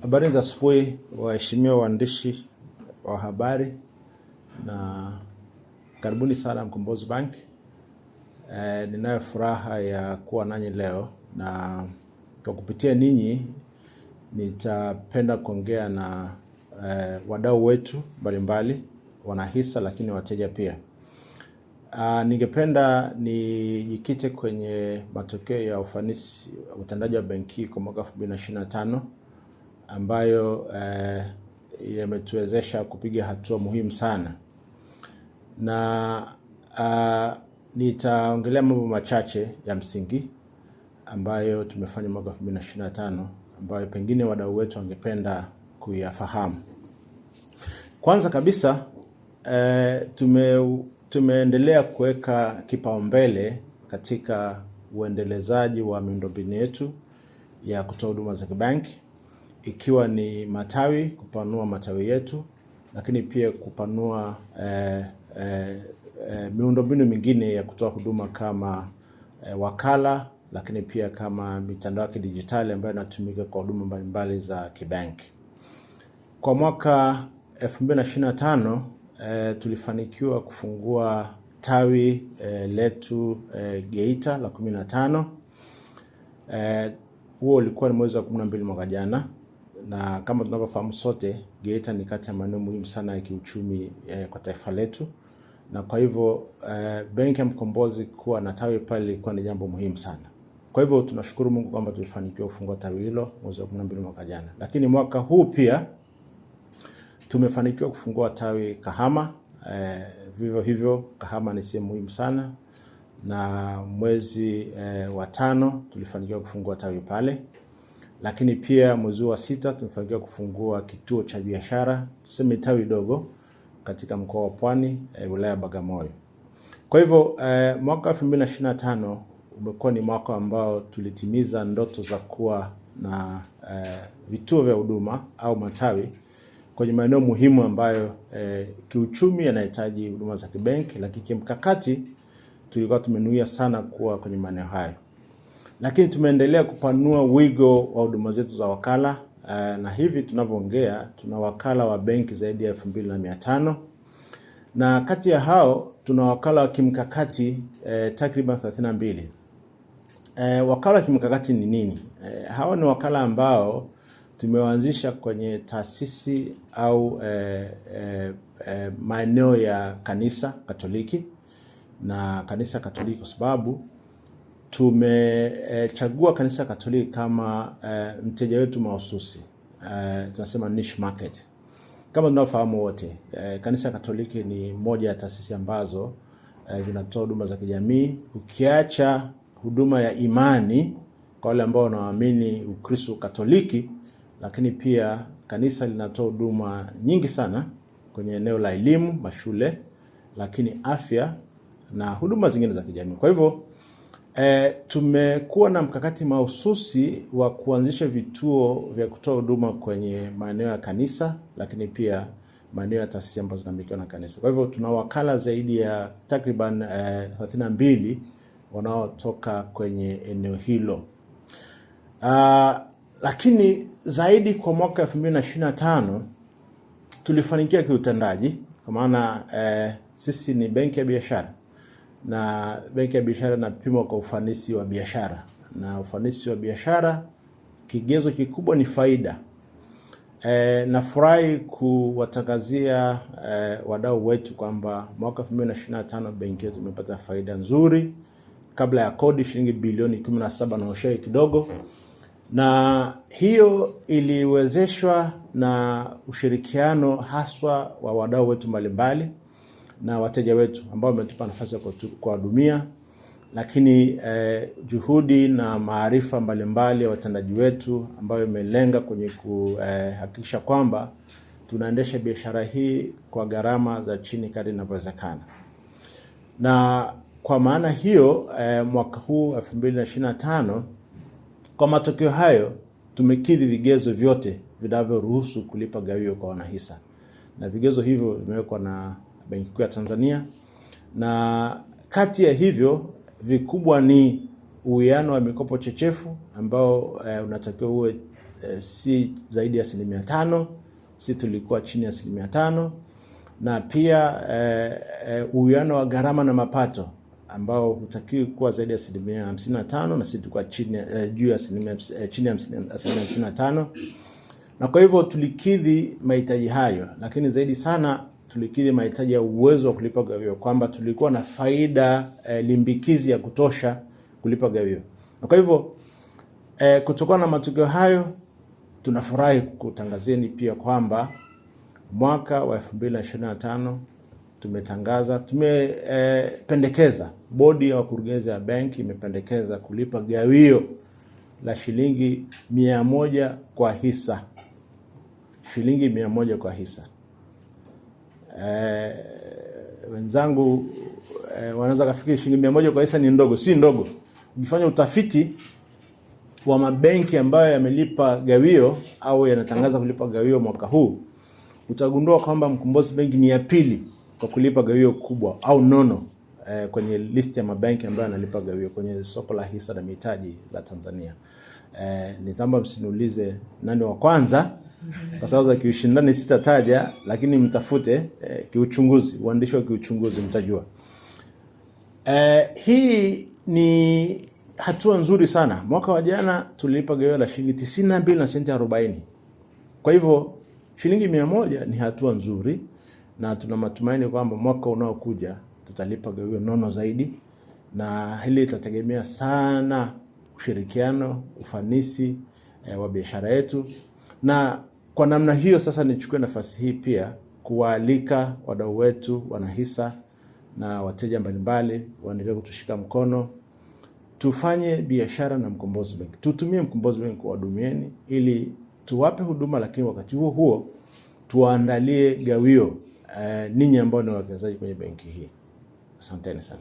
Habari za asubuhi waheshimiwa waandishi wa habari, na karibuni sana Mkombozi Bank. Ninayo furaha ya kuwa nanyi leo, na kwa kupitia ninyi nitapenda kuongea na wadau wetu mbalimbali, wanahisa lakini wateja pia. Ningependa nijikite kwenye matokeo ya ufanisi utendaji wa benki kwa mwaka 2025 ambayo yametuwezesha kupiga hatua muhimu sana, na nitaongelea mambo machache ya msingi ambayo tumefanya mwaka 2025 ambayo pengine wadau wetu wangependa kuyafahamu. Kwanza kabisa, tumeendelea kuweka kipaumbele katika uendelezaji wa miundombinu yetu ya kutoa huduma za kibanki, ikiwa ni matawi, kupanua matawi yetu, lakini pia kupanua miundombinu mingine ya kutoa huduma kama wakala, lakini pia kama mitandao ya kidijitali ambayo inatumika kwa huduma mbalimbali za kibanki. Kwa mwaka 2025 tulifanikiwa kufungua tawi letu Geita la 15. Huo ulikuwa ni mwezi wa 12 mwaka jana, na kama tunavyofahamu sote, Geita ni kati ya maeneo muhimu sana ya kiuchumi kwa taifa letu, na kwa hivyo benki ya Mkombozi kuwa na tawi pale ilikuwa ni jambo muhimu sana. Kwa hivyo tunashukuru Mungu kwamba tulifanikiwa kufungua tawi hilo mwezi wa 12 mwaka jana. Lakini mwaka huu pia tumefanikiwa kufungua tawi Kahama. Vivyo hivyo Kahama ni sehemu muhimu sana, na mwezi wa 5 tulifanikiwa kufungua tawi pale. Lakini pia mwezi wa 6 tumefanikiwa kufungua kituo cha biashara, tuseme tawi dogo, katika mkoa wa Pwani, wilaya Bagamoyo. Kwa hivyo mwaka 2025 umekuwa ni mwaka ambao tulitimiza ndoto za kuwa na vituo vya huduma au matawi kwenye maeneo muhimu ambayo kiuchumi yanahitaji huduma za kibenki, lakini kimkakati tulikuwa tumenuia sana kuwa kwenye maeneo hayo. Lakini tumeendelea kupanua wigo wa huduma zetu za wakala, na hivi tunavyoongea tuna wakala wa benki zaidi ya 2500, na kati ya hao tuna wakala wa kimkakati takriban 32. Wakala wa kimkakati ni nini? Hawa ni wakala ambao tumewaanzisha kwenye taasisi au maeneo ya kanisa Katoliki, na kanisa Katoliki kwa sababu tumechagua kanisa Katoliki kama mteja wetu mahususi. Tunasema niche market. Kama tunafahamu wote, kanisa Katoliki ni moja ya taasisi ambazo zinatoa huduma za kijamii, ukiacha huduma ya imani kwa wale ambao wanaamini Ukristo Katoliki, lakini pia kanisa linatoa huduma nyingi sana kwenye eneo la elimu, mashule, lakini afya na huduma zingine za kijamii. Kwa hivyo tumekuwa na mkakati mahususi wa kuanzisha vituo vya kutoa huduma kwenye maeneo ya kanisa, lakini pia maeneo ya taasisi ambazo zinamilikiwa na kanisa. Kwa hivyo tuna wakala zaidi ya takriban 32 wanaotoka kwenye eneo hilo. Lakini zaidi kwa mwaka 2025 tulifanikiwa kiutendaji, kwa maana sisi ni benki ya biashara, na benki ya biashara inapimwa kwa ufanisi wa biashara, na ufanisi wa biashara kigezo kikubwa ni faida. Nafurahi kuwatangazia wadau wetu kwamba mwaka 2025 benki yetu imepata faida nzuri kabla ya kodi shilingi bilioni 17 na ushei kidogo, na hiyo iliwezeshwa na ushirikiano haswa wa wadau wetu mbalimbali na wateja wetu ambao wametupa nafasi ya kuwahudumia, lakini juhudi na maarifa mbalimbali ya watendaji wetu ambayo imelenga kwenye kuhakikisha kwamba tunaendesha biashara hii kwa gharama za chini kadri inavyowezekana. Na kwa maana hiyo mwaka huu 2025 kwa matokeo hayo tumekidhi vigezo vyote vinavyoruhusu kulipa gawio kwa wanahisa, na vigezo hivyo vimewekwa na Benki Kuu ya Tanzania, na kati ya hivyo vikubwa ni uwiano wa mikopo chechefu ambao unatakiwa uwe si zaidi ya 5%, si tulikuwa chini ya 5%, na pia uwiano wa gharama na mapato ambao hutakiwi kuwa zaidi ya 55%, na sisi tulikuwa chini juu ya chini ya 55%. Na kwa hivyo tulikidhi mahitaji hayo, lakini zaidi sana tulikidhi mahitaji ya uwezo wa kulipa gawio, kwamba tulikuwa na faida limbikizi ya kutosha kulipa gawio. Na kwa hivyo kutokana na matukio hayo, tunafurahi kutangazieni pia kwamba mwaka wa 2025 tumependekeza, bodi ya wakurugenzi ya benki imependekeza kulipa gawio la shilingi 100 kwa hisa. Shilingi 100 kwa hisa. Wenzangu wanaweza kufikiri shilingi 100 kwa hisa ni ndogo. Si ndogo. Ukifanya utafiti wa mabenki ambayo yamelipa gawio au yanatangaza kulipa gawio mwaka huu, utagundua kwamba Mkombozi Benki ni ya pili kwa kulipa gawio kubwa au nono kwenye list ya mabenki ambayo yanalipa gawio kwenye soko la hisa na mitaji la Tanzania. Nitamba msiniulize nani wa kwanza, kwa sababu za kiushindani sitataja, lakini mtafute kiuchunguzi, uandishi wa kiuchunguzi mtajua. Hii ni hatua nzuri sana. Mwaka wa jana tulipa gawio la shilingi 92 na senti 40. Kwa hivyo shilingi 100 ni hatua nzuri, na tuna matumaini kwamba mwaka unaokuja tutalipa gawio nono zaidi, na hili litategemea sana ushirikiano, ufanisi wa biashara yetu. Na kwa namna hiyo sasa nichukue nafasi hii pia kuwaalika wadau wetu, wanahisa na wateja mbalimbali waendelee kutushika mkono. Tufanye biashara na Mkombozi Benki. Tutumie Mkombozi Benki kuwahudumieni ili tuwape huduma, lakini wakati huo huo tuwaandalie gawio ninyi ambao ni wawekezaji kwenye benki hii. Asanteni sana.